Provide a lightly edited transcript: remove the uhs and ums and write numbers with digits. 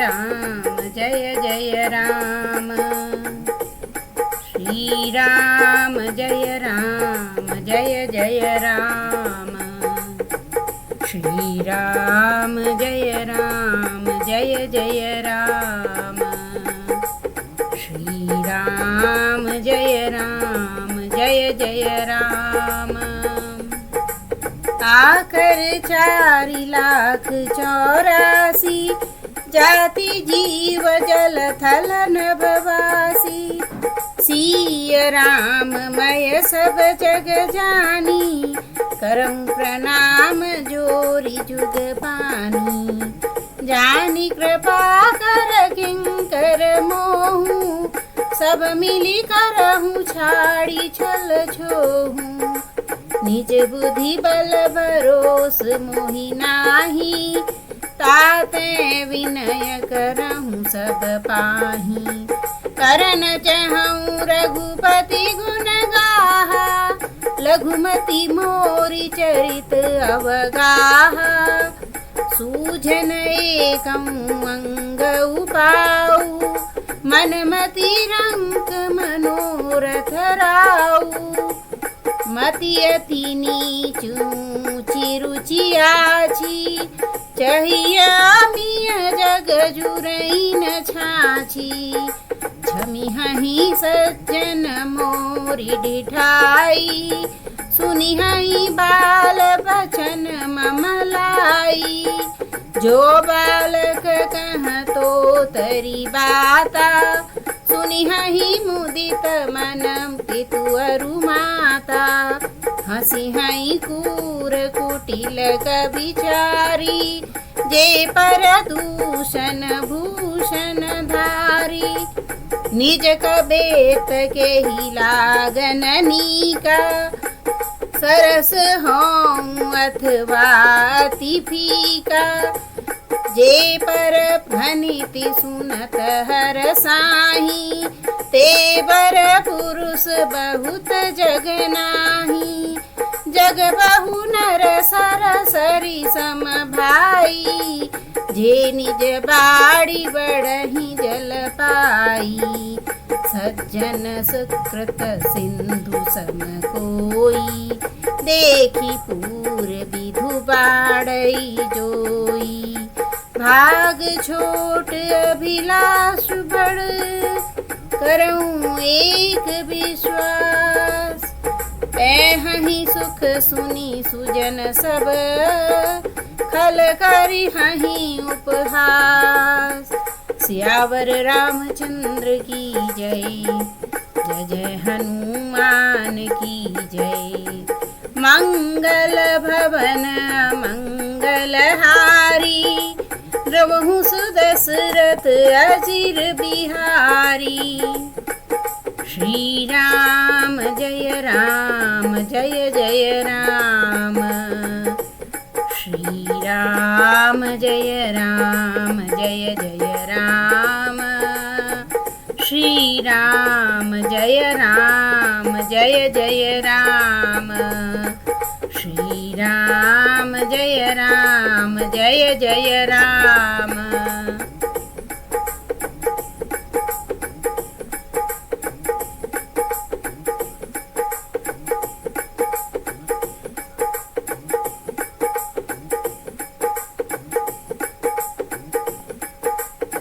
राम जय जय राम। श्री राम जय जय राम। श्री राम जय जय राम। श्री राम जय जय राम। आकर 4,84,00,000 जाति जीव जल थल नभवासी। सिय राममय सब जग जानी, करम प्रणाम जोरी जुग पानी। जानी कृपा कर किंकर मोहू, सब मिली करहूँ छाड़ी छल छोहू। निज बुद्धि बल भरोस मोहि नाही, ताते विनय करहूँ सब पाही। करन चहऊँ रघुपति गुण गाहा, लघुमति मोरि चरित अवगाहा। सूझन एकं अंग उपाऊ, मनमति रंक मनोरथ राऊ। मति अति नीचू चिरुचि आछी, चहिया मिय जग जुरई न छाछी। छमिहहि सज्जन मोरि डिठाई, सुनिहहि बाल बचन ममलाई। जो बालक कह तो तरी बाता, सुनिहहि मुदित मन पितु अरु माता। हसिहहि कूर कुटिल कबिचारी, जे पर दूषण भूषण धारी। निज कबेत के ही लागन नीका, सरस हों अथवा अति फीका। जे पर भनिति सुनत हर साही, ते बर पुरुष बहुत जग नाही। जग बहु नर सर सरी सम भाई, जे निज बाड़ी बढ़ही जल पाई। सज्जन सुकृत सिंधु सम कोई, देखी पूर विधु बाड़ई जोई। भाग छोट अभिलाष बड़, करऊँ एक विश्वास। ऐहहि सुख सुनी सुजन सब, खल करिहहि उपहास। सियावर रामचंद्र की जय, जय जय हनुमान की जय। मंगल भवन मंगल हारी, द्रवहु सुदशरथ अजिर बिहारी। श्री राम जय जय राम। श्री राम जय जय राम। श्री राम जय जय राम। श्री राम जय जय राम।